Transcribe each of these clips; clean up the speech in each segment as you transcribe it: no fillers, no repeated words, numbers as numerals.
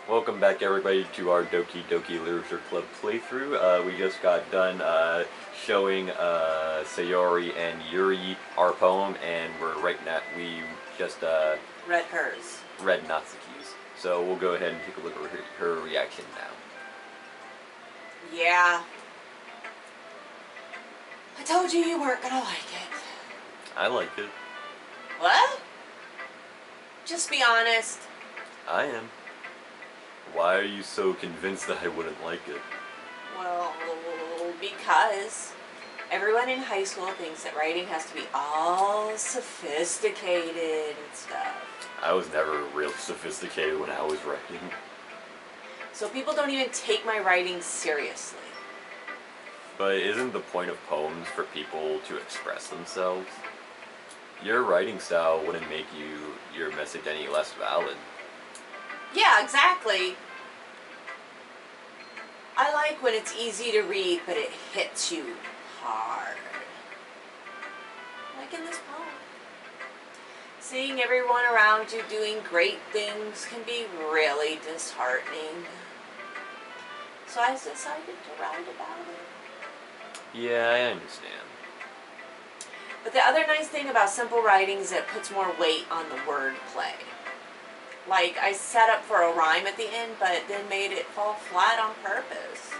Welcome back everybody to our Doki Doki Literature Club playthrough. We just got done showing Sayori and Yuri our poem, and we just read hers. read Natsuki's. So we'll go ahead and take a look at her reaction now. Yeah. I told you you weren't gonna like it. I like it. What? Just be honest. I am. Why are you so convinced that I wouldn't like it? Well, because everyone in high school thinks that writing has to be all sophisticated and stuff. I was never real sophisticated when I was writing. So people don't even take my writing seriously. But isn't the point of poems for people to express themselves? Your writing style wouldn't make your message any less valid. Yeah, exactly. I like when it's easy to read, but it hits you hard. Like in this poem. Seeing everyone around you doing great things can be really disheartening. So I decided to write about it. Yeah, I understand. But the other nice thing about simple writing is it puts more weight on the word play. Like, I set up for a rhyme at the end, but then made it fall flat on purpose.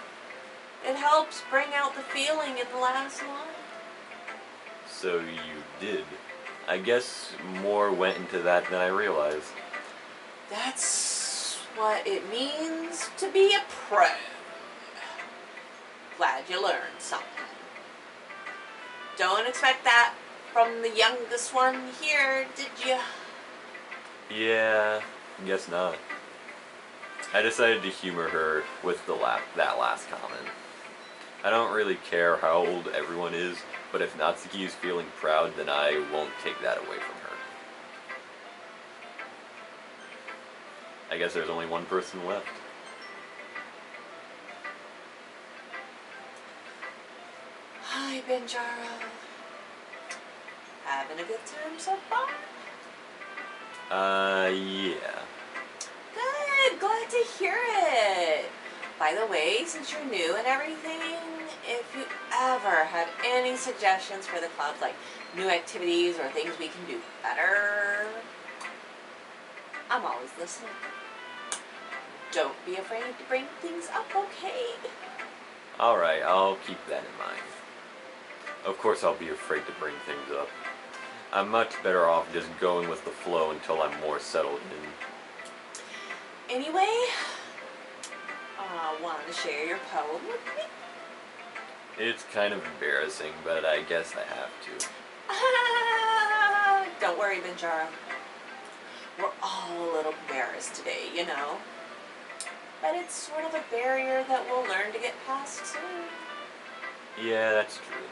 It helps bring out the feeling in the last line. So you did. I guess more went into that than I realized. That's what it means to be a pro. Glad you learned something. Don't expect that from the youngest one here, did you? Yeah, guess not. I decided to humor her with that last comment. I don't really care how old everyone is, but if Natsuki is feeling proud, then I won't take that away from her. I guess there's only one person left. Hi, Benjaro. Having a good time so far? Yeah. Good, glad to hear it. By the way, since you're new and everything, if you ever have any suggestions for the club, like new activities or things we can do better, I'm always listening. Don't be afraid to bring things up, okay? Alright, I'll keep that in mind. Of course I'll be afraid to bring things up. I'm much better off just going with the flow until I'm more settled in. Anyway, want to share your poem with me? It's kind of embarrassing, but I guess I have to. Don't worry, Benjaro. We're all a little embarrassed today, you know. But it's sort of a barrier that we'll learn to get past soon. Yeah, that's true.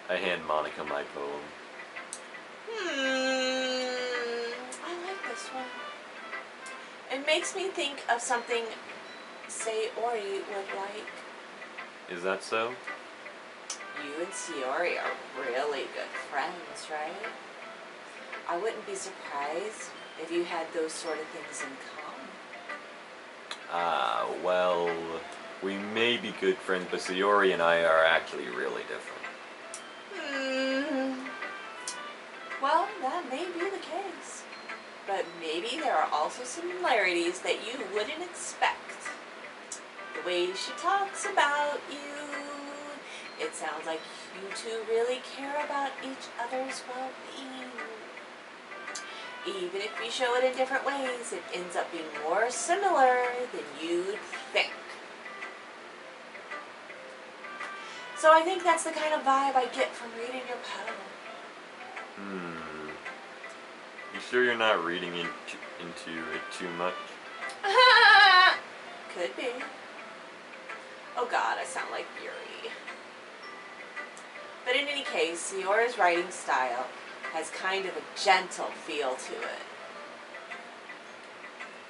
I hand Monica my poem. I like this one. It makes me think of something Sayori would like. Is that so? You and Sayori are really good friends, right? I wouldn't be surprised if you had those sort of things in common. Well, we may be good friends, but Sayori and I are actually really different. Well, that may be the case. But maybe there are also similarities that you wouldn't expect. The way she talks about you, it sounds like you two really care about each other's well-being. Even if you show it in different ways, it ends up being more similar than you'd think. So I think that's the kind of vibe I get from reading your poem. You sure you're not reading into it too much? Could be. Oh God, I sound like Yuri. But in any case, Sayori's writing style has kind of a gentle feel to it.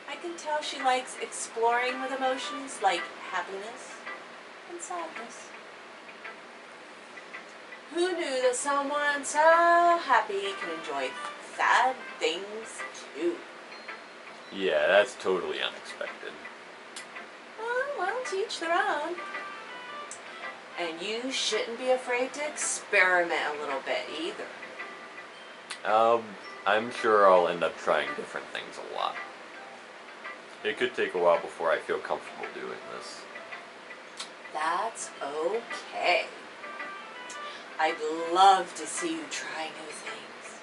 I can tell she likes exploring with emotions like happiness and sadness. Who knew that someone so happy can enjoy sad things too? Yeah, that's totally unexpected. Well, to each their own. And you shouldn't be afraid to experiment a little bit either. I'm sure I'll end up trying different things a lot. It could take a while before I feel comfortable doing this. That's okay. I'd love to see you try new things.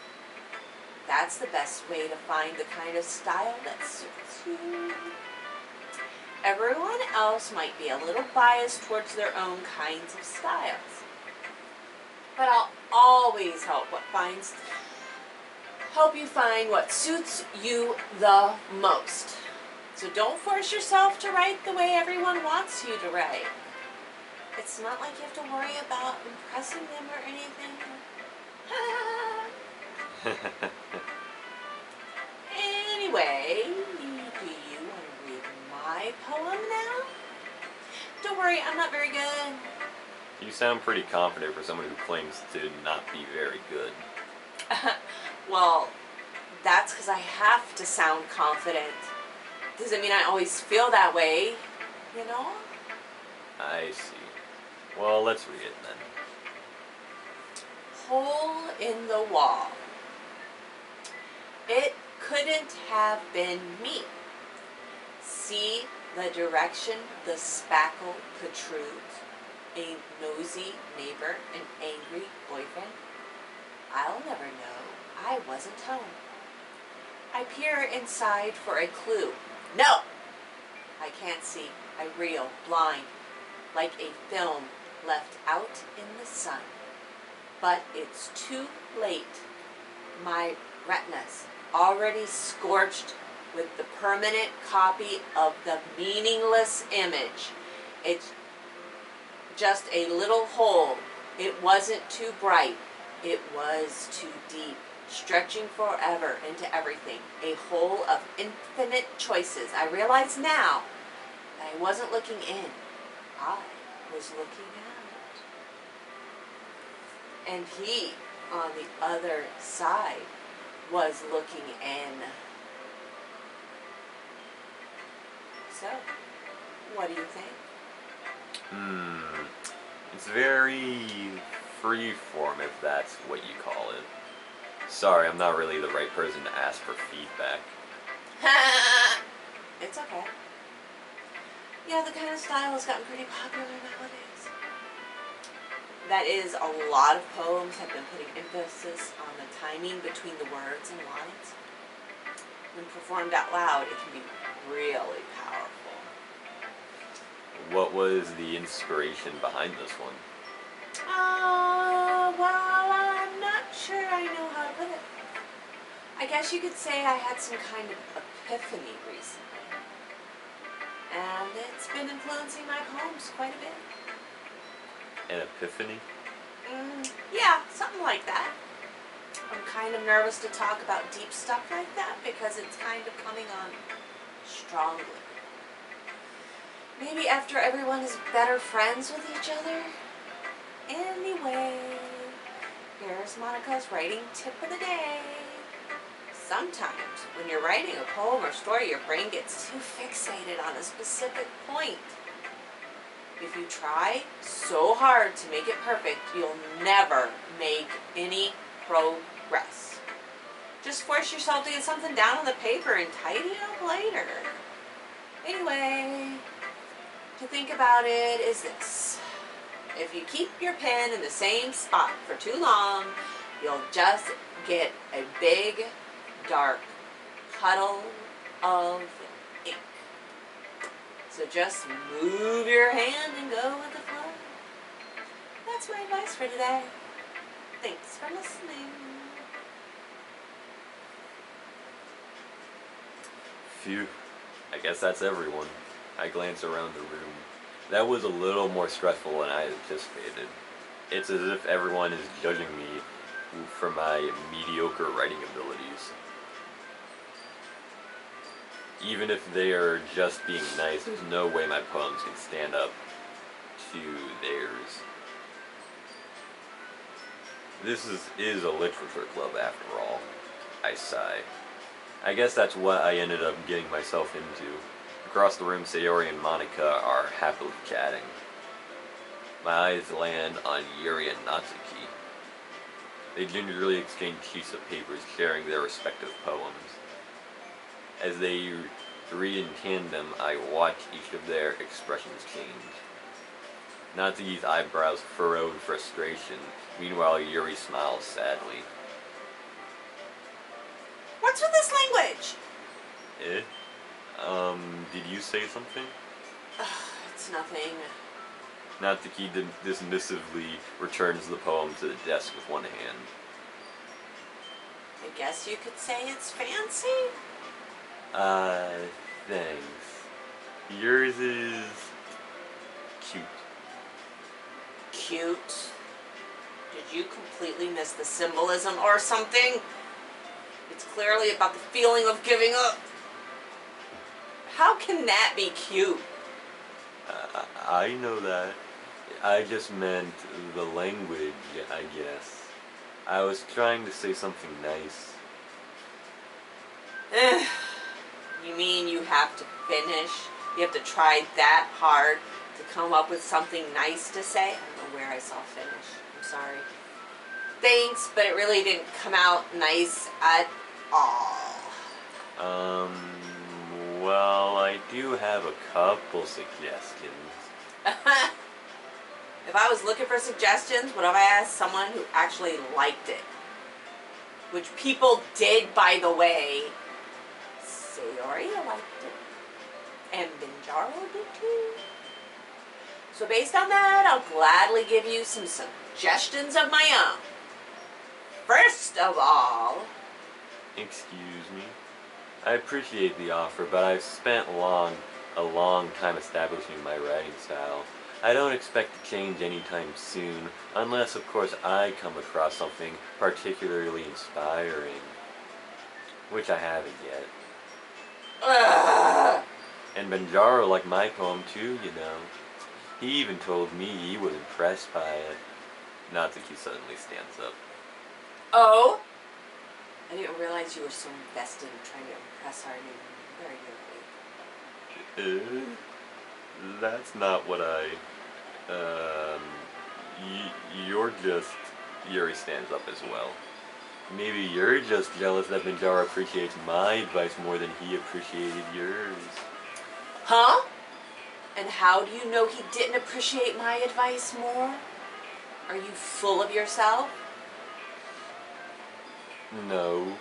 That's the best way to find the kind of style that suits you. Everyone else might be a little biased towards their own kinds of styles. But I'll always help you find what suits you the most. So don't force yourself to write the way everyone wants you to write. It's not like you have to worry about impressing them or anything. Anyway, do you want to read my poem now? Don't worry, I'm not very good. You sound pretty confident for someone who claims to not be very good. Well, that's because I have to sound confident. Doesn't mean I always feel that way, you know? I see. Well, let's read it then. Hole in the wall. It couldn't have been me. See the direction the spackle protrudes, a nosy neighbor, an angry boyfriend. I'll never know. I wasn't home. I peer inside for a clue. No! I can't see. I reel, blind, like a film left out in the sun. But it's too late. My retinas already scorched with the permanent copy of the meaningless image. It's just a little hole. It wasn't too bright. It was too deep, stretching forever into everything. A hole of infinite choices. I realize now that I wasn't looking in. I was looking out. And he, on the other side, was looking in. So, what do you think? It's very freeform, if that's what you call it. Sorry, I'm not really the right person to ask for feedback. It's okay. Yeah, the kind of style has gotten pretty popular nowadays. That is, a lot of poems have been putting emphasis on the timing between the words and lines. When performed out loud, it can be really powerful. What was the inspiration behind this one? Well, I'm not sure I know how to put it. I guess you could say I had some kind of epiphany recently. And it's been influencing my poems quite a bit. An epiphany? Yeah, something like that. I'm kind of nervous to talk about deep stuff like that because it's kind of coming on strongly. Maybe after everyone is better friends with each other? Anyway, here's Monica's writing tip of the day. Sometimes when you're writing a poem or story, your brain gets too fixated on a specific point. If you try so hard to make it perfect, you'll never make any progress. Just force yourself to get something down on the paper and tidy it up later. Anyway, to think about it is this. If you keep your pen in the same spot for too long, you'll just get a big, dark puddle of ink. So just move your hand and go with the flow. That's my advice for today. Thanks for listening. Phew. I guess that's everyone. I glance around the room. That was a little more stressful than I anticipated. It's as if everyone is judging me for my mediocre writing abilities. Even if they are just being nice, there's no way my poems can stand up to theirs. This is a literature club after all. I sigh. I guess that's what I ended up getting myself into. Across the room, Sayori and Monica are happily chatting. My eyes land on Yuri and Natsuki. They gingerly exchange sheets of papers sharing their respective poems. As they read in tandem, I watch each of their expressions change. Natsuki's eyebrows furrowed frustration, meanwhile Yuri smiles sadly. What's with this language? Eh? Did you say something? It's nothing. Natsuki dismissively returns the poem to the desk with one hand. I guess you could say it's fancy? Thanks. Yours is cute. Cute. Did you completely miss the symbolism or something? It's clearly about the feeling of giving up. How can that be cute? I know that. I just meant the language, I guess. I was trying to say something nice. You mean you have to finish? You have to try that hard to come up with something nice to say? I don't know where I saw finish. I'm sorry. Thanks, but it really didn't come out nice at all. Well, I do have a couple suggestions. If I was looking for suggestions, would have I asked someone who actually liked it? Which people did, by the way. Sayori liked it. And Binjaro did too. So based on that, I'll gladly give you some suggestions of my own. First of all... Excuse me? I appreciate the offer, but I've spent a long time establishing my writing style. I don't expect to change anytime soon, unless of course I come across something particularly inspiring. Which I haven't yet. Ugh. And Benjaro liked my poem too, you know. He even told me he was impressed by it. Natsuki suddenly stands up. Oh? I didn't realize you were so invested in trying to impress our new very good. That's not what I... You're just... Yuri stands up as well. Maybe you're just jealous that Benjaro appreciates my advice more than he appreciated yours. Huh? And how do you know he didn't appreciate my advice more? Are you full of yourself? No.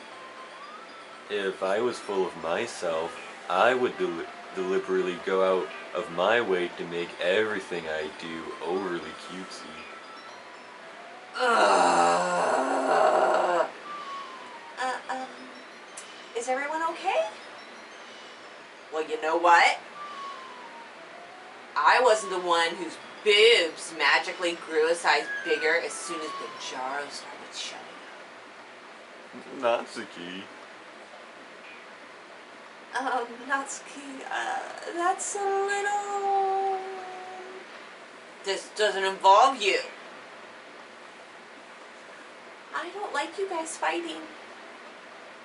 If I was full of myself, I would deliberately go out of my way to make everything I do overly cutesy. Is everyone okay? Well, you know what? I wasn't the one whose boobs magically grew a size bigger as soon as Binjaro started showing up. Natsuki. Natsuki, that's a little... This doesn't involve you. I don't like you guys fighting.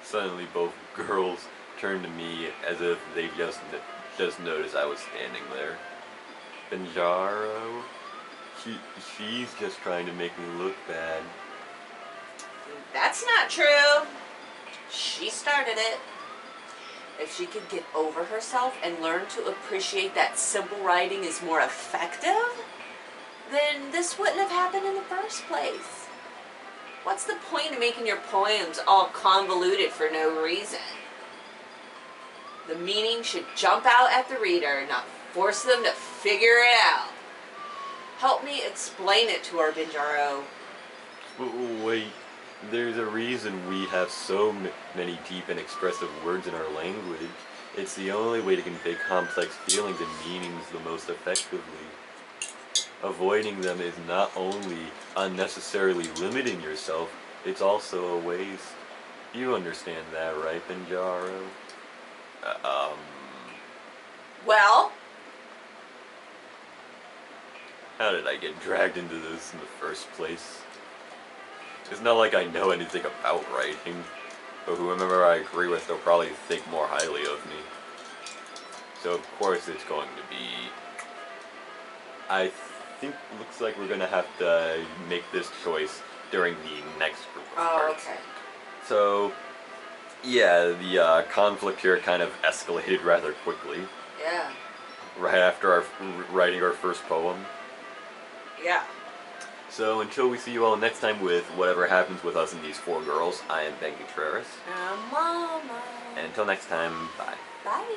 Suddenly both girls turned to me as if they just noticed I was standing there. Benjaro? She's just trying to make me look bad. That's not true. She started it. If she could get over herself and learn to appreciate that simple writing is more effective, then this wouldn't have happened in the first place. What's the point of making your poems all convoluted for no reason? The meaning should jump out at the reader, not force them to figure it out. Help me explain it to her, Binjaro. Wait, there's a reason we have so many deep and expressive words in our language. It's the only way to convey complex feelings and meanings the most effectively. Avoiding them is not only unnecessarily limiting yourself, it's also a waste. You understand that, right, Benjaro? Well? How did I get dragged into this in the first place? It's not like I know anything about writing. but whoever I agree with, they'll probably think more highly of me. So of course it's going to be. I think looks like we're gonna have to make this choice during the next group of Oh, cards. okay. So, yeah, the conflict here kind of escalated rather quickly. Yeah. Right after our writing our first poem. Yeah. So until we see you all next time with whatever happens with us and these 4 girls, I am Ben Contreras. Mama. And until next time, bye. Bye.